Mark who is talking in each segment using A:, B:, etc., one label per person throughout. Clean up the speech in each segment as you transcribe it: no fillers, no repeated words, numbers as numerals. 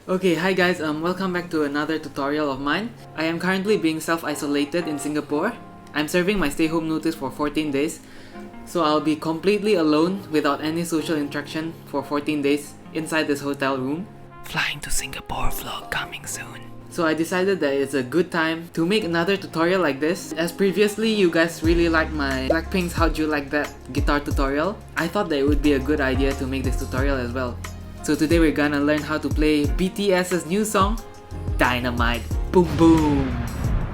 A: Okay, hi guys, welcome back to another tutorial of mine. I am currently being self-isolated in Singapore. I'm serving my stay-home notice for 14 days. So I'll be completely alone without any social interaction for 14 days inside this hotel room. Flying to Singapore vlog coming soon. So I decided that it's a good time to make another tutorial like this. As previously you guys really liked my Blackpink's How'd You Like That guitar tutorial, I thought that it would be a good idea to make this tutorial as well. So today we're gonna learn how to play BTS's new song, Dynamite. Boom boom!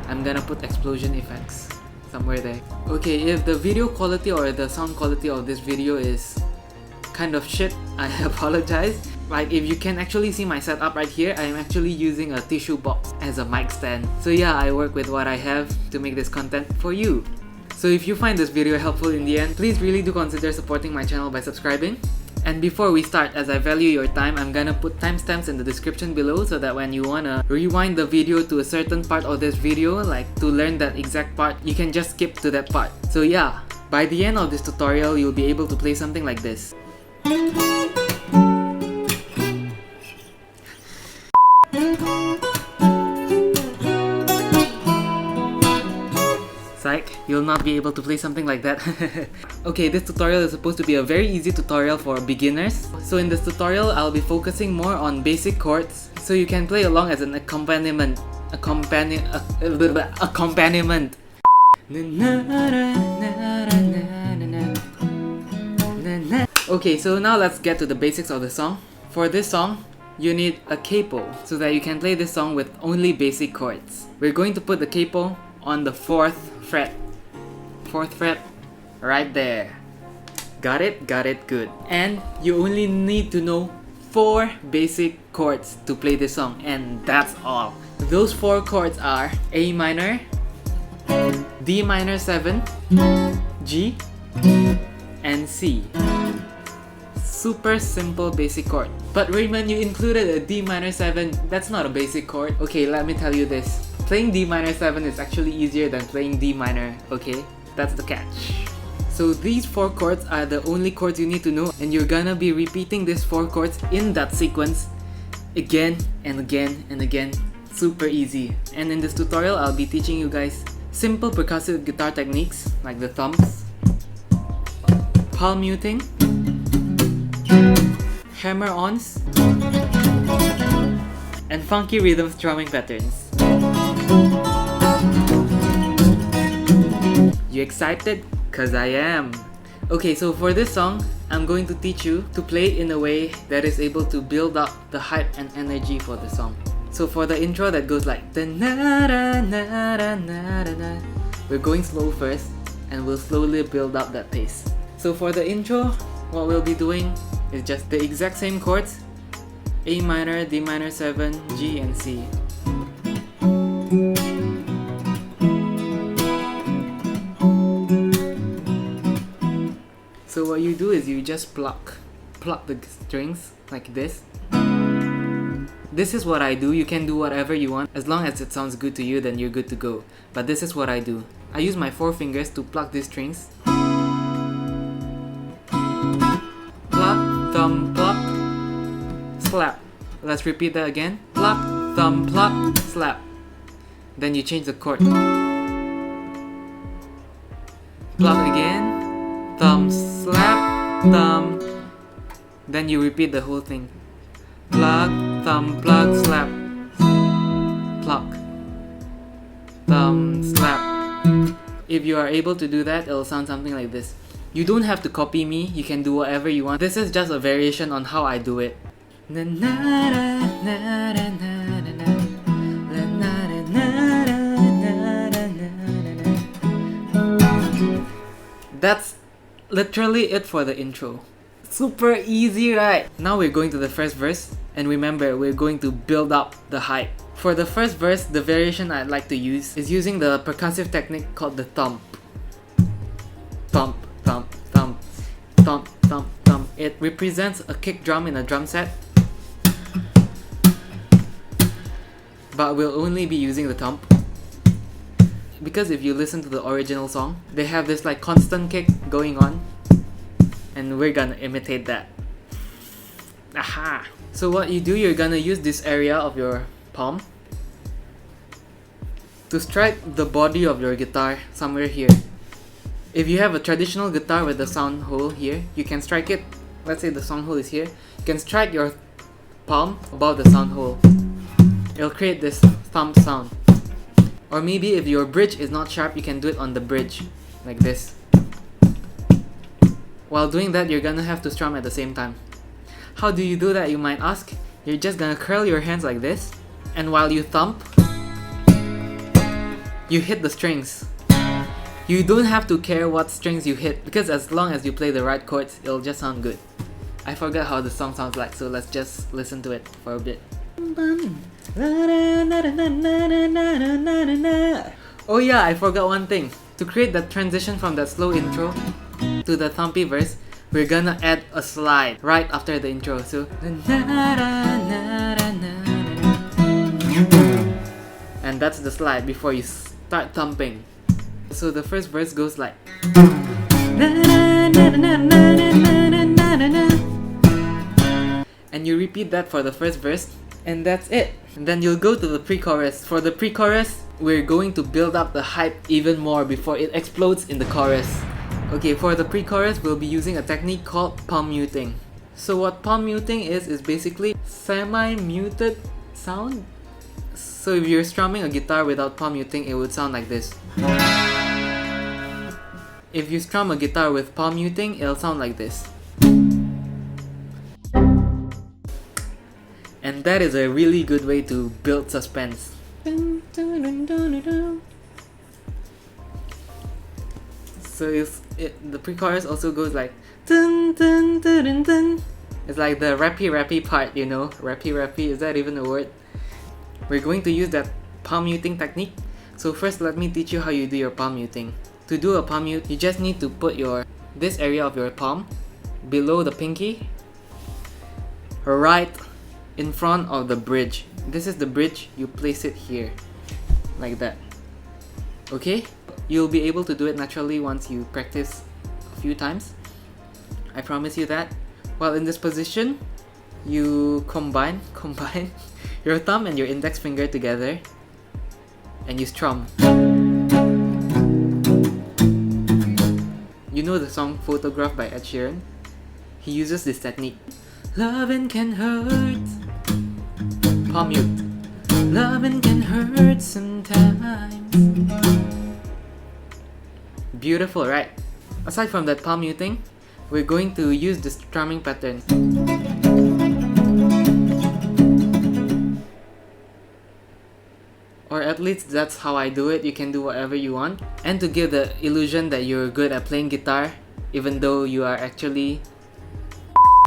A: I'm gonna put explosion effects somewhere there. Okay, if the video quality or the sound quality of this video is kind of shit, I apologize. Like, if you can actually see my setup right here, I am actually using a tissue box as a mic stand. So yeah, I work with what I have to make this content for you. So if you find this video helpful in the end, please really do consider supporting my channel by subscribing. And before we start, as I value your time, I'm gonna put timestamps in the description below so that when you wanna rewind the video to a certain part of this video, like to learn that exact part, you can just skip to that part. So yeah, by the end of this tutorial, you'll be able to play something like this. Psych, you'll not be able to play something like that. Okay, this tutorial is supposed to be a very easy tutorial for beginners. So in this tutorial, I'll be focusing more on basic chords, so you can play along as an accompaniment. Okay, so now let's get to the basics of the song. For this song, you need a capo so that you can play this song with only basic chords. We're going to put the capo on the 4th fret. 4th fret, right there. Got it? Got it, good. And you only need to know 4 basic chords to play this song, and that's all. Those 4 chords are A minor, D minor 7, G, and C. Super simple basic chord. But Raymond, you included a D minor 7, that's not a basic chord. Okay, let me tell you this. Playing D minor 7 is actually easier than playing D minor, okay? That's the catch. So these 4 chords are the only chords you need to know, and you're gonna be repeating these 4 chords in that sequence again and again and again. Super easy. And in this tutorial, I'll be teaching you guys simple percussive guitar techniques like the thumps, palm muting, hammer-ons, and funky rhythm strumming patterns. You excited? Cause I am! Okay, so for this song, I'm going to teach you to play in a way that is able to build up the hype and energy for the song. So for the intro that goes like we're going slow first, and we'll slowly build up that pace. So for the intro, what we'll be doing is just the exact same chords: A minor, D minor 7, G, and C. So what you do is you just pluck the strings like this. This is what I do. You can do whatever you want. As long as it sounds good to you, then you're good to go. But this is what I do. I use my 4 fingers to pluck these strings. Pluck, thumb, pluck, slap. Let's repeat that again. Pluck, thumb, pluck, slap. Then you change the chord. Pluck again. Thumb, slap, thumb. Then you repeat the whole thing. Pluck, thumb, pluck, slap. Pluck, thumb, slap. If you are able to do that, it'll sound something like this. You don't have to copy me, you can do whatever you want. This is just a variation on how I do it. That's literally it for the intro. Super easy, right? Now we're going to the first verse, and remember, we're going to build up the hype. For the first verse, the variation I'd like to use is using the percussive technique called the thump. Thump, thump, thump, thump, thump, thump. It represents a kick drum in a drum set, but we'll only be using the thump because if you listen to the original song, they have this like constant kick going on, and we're gonna imitate that. Aha! So what you do, you're gonna use this area of your palm to strike the body of your guitar somewhere here. If you have a traditional guitar with the sound hole here, you can strike it. Let's say the sound hole is here. You can strike your palm above the sound hole. It'll create this thump sound. Or maybe if your bridge is not sharp, you can do it on the bridge, like this. While doing that, you're gonna have to strum at the same time. How do you do that, you might ask? You're just gonna curl your hands like this, and while you thump, you hit the strings. You don't have to care what strings you hit, because as long as you play the right chords, it'll just sound good. I forgot how the song sounds like, so let's just listen to it for a bit. Oh yeah, I forgot one thing. To create that transition from that slow intro to the thumpy verse, we're gonna add a slide right after the intro. So and that's the slide before you start thumping. So the first verse goes like, and you repeat that for the first verse, and that's it. And then you'll go to the pre-chorus. For the pre-chorus, we're going to build up the hype even more before it explodes in the chorus. Okay, for the pre-chorus, we'll be using a technique called palm muting. So what palm muting is basically semi-muted sound. So if you're strumming a guitar without palm muting, it would sound like this. If you strum a guitar with palm muting, it'll sound like this. And that is a really good way to build suspense. So the pre-chorus also goes like dun, dun, dun, dun, dun. It's like the rappy part, you know. Rappy, is that even a word? We're going to use that palm muting technique. So first, let me teach you how you do your palm muting. To do a palm mute, you just need to put this area of your palm below the pinky, right in front of the bridge. This is the bridge, you place it here, like that. Okay? You'll be able to do it naturally once you practice a few times. I promise you that. While in this position, you combine your thumb and your index finger together, and you strum. You know the song Photograph by Ed Sheeran? He uses this technique. Lovin' can hurt. Palm mute. Lovin' can hurt sometimes. Beautiful, right? Aside from that palm muting, we're going to use the strumming pattern. Or at least that's how I do it. You can do whatever you want. And to give the illusion that you're good at playing guitar, even though you are actually...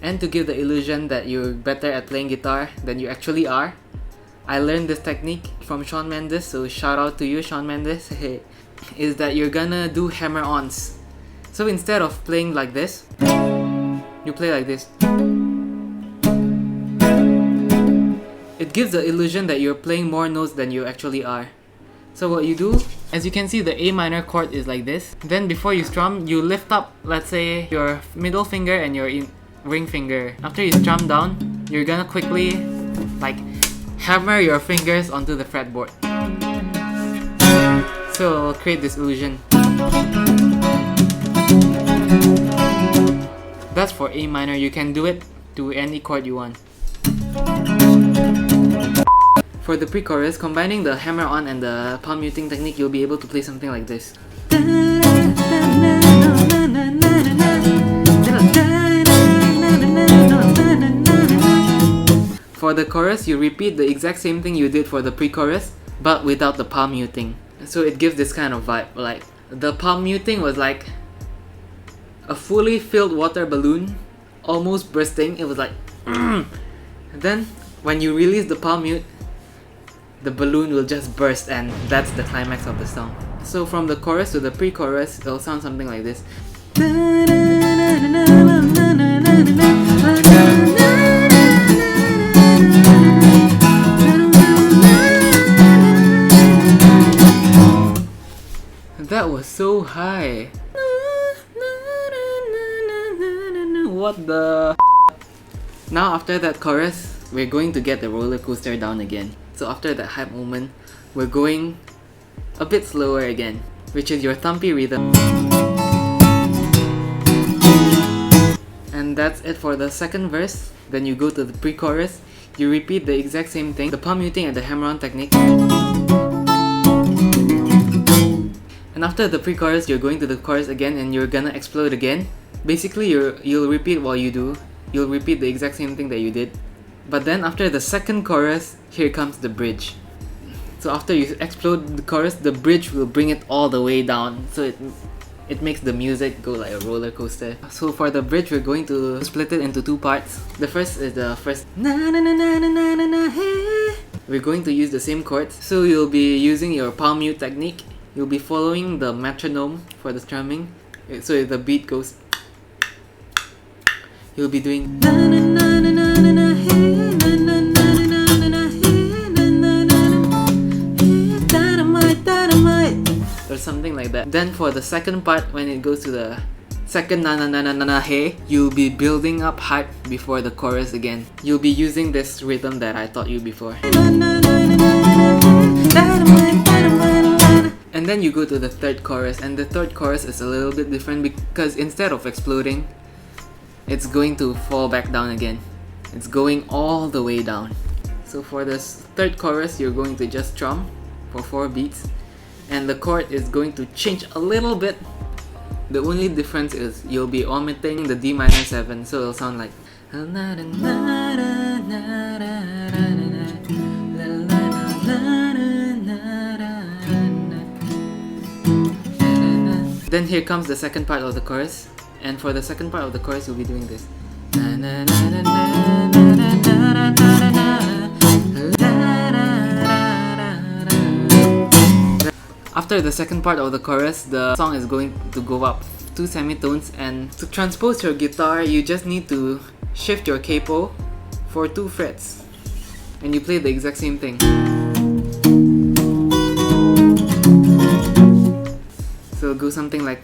A: And to give the illusion that you're better at playing guitar than you actually are, I learned this technique from Shawn Mendes, so shout out to you, Shawn Mendes. Is that you're gonna do hammer-ons. So instead of playing like this, you play like this. It gives the illusion that you're playing more notes than you actually are. So what you do, as you can see, the A minor chord is like this. Then before you strum, you lift up, let's say, your middle finger and your ring finger. After you strum down, you're gonna quickly like hammer your fingers onto the fretboard. So it'll create this illusion. That's for A minor. You can do it to any chord you want. For the pre-chorus, combining the hammer-on and the palm muting technique, you'll be able to play something like this. For the chorus, you repeat the exact same thing you did for the pre-chorus, but without the palm muting. So it gives this kind of vibe. Like, the palm muting was like a fully filled water balloon, almost bursting. It was like, Then, when you release the palm mute, the balloon will just burst, and that's the climax of the song. So from the chorus to the pre-chorus, it'll sound something like this. That was so high. What the... Now after that chorus, we're going to get the roller coaster down again. So after that hype moment, we're going a bit slower again, which is your thumpy rhythm. And that's it for the second verse. Then you go to the pre-chorus, you repeat the exact same thing, the palm muting and the hammer-on technique. And after the pre-chorus, you're going to the chorus again and you're gonna explode again. Basically, you'll repeat what you do. You'll repeat the exact same thing that you did. But then after the second chorus, here comes the bridge. So after you explode the chorus, the bridge will bring it all the way down. So it makes the music go like a roller coaster. So for the bridge, we're going to split it into two parts. The first is the first na na na na na na na na hey. We're going to use the same chords. So you'll be using your palm mute technique. You'll be following the metronome for the strumming. So if the beat goes, you'll be doing na na na na na na na hey na na na na na na hey na na na hey dynamite dynamite, or something like that. Then for the second part, when it goes to the second na na na na na na hey, you'll be building up hype before the chorus again. You'll be using this rhythm that I taught you before. And then you go to the third chorus, and the third chorus is a little bit different because instead of exploding, it's going to fall back down again. It's going all the way down. So for this third chorus, you're going to just strum for 4 beats, and the chord is going to change a little bit. The only difference is you'll be omitting the D minor 7, so it'll sound like. Then here comes the second part of the chorus, and for the second part of the chorus, you'll be doing this. After the second part of the chorus, the song is going to go up 2 semitones, and to transpose your guitar, you just need to shift your capo for 2 frets, and you play the exact same thing. So go something like.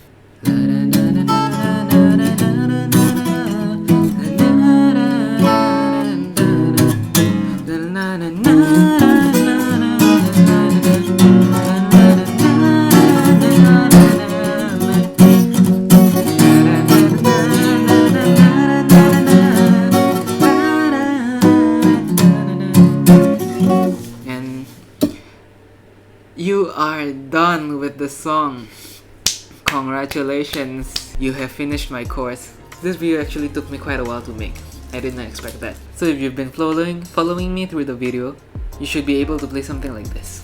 A: And you are done with the song. Congratulations, you have finished my course. This video actually took me quite a while to make. I did not expect that. So if you've been following me through the video, you should be able to play something like this.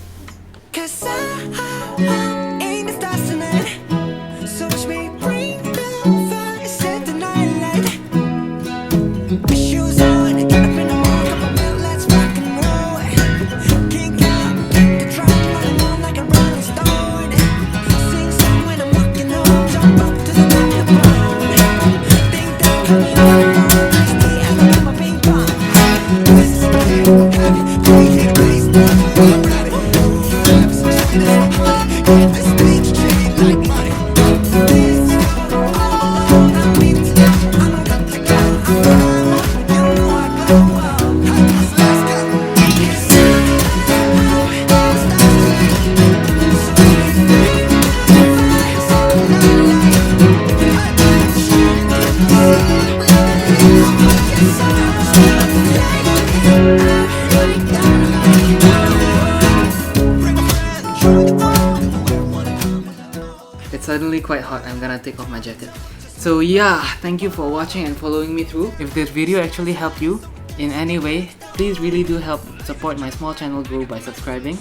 A: It's suddenly quite hot. I'm gonna take off my jacket. So yeah, thank you for watching and following me through. If this video actually helped you in any way, please really do help support my small channel grow by subscribing,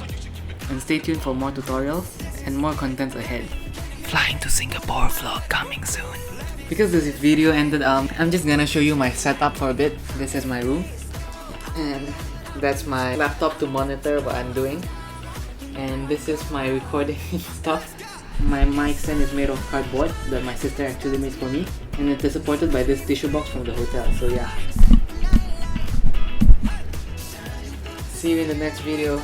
A: and stay tuned for more tutorials and more contents ahead. Flying to Singapore vlog coming soon. Because this video ended, I'm just gonna show you my setup for a bit. This is my room, and that's my laptop to monitor what I'm doing, and this is my recording stuff. My mic stand is made of cardboard that my sister actually made for me, and it is supported by this tissue box from the hotel. So yeah, see you in the next video.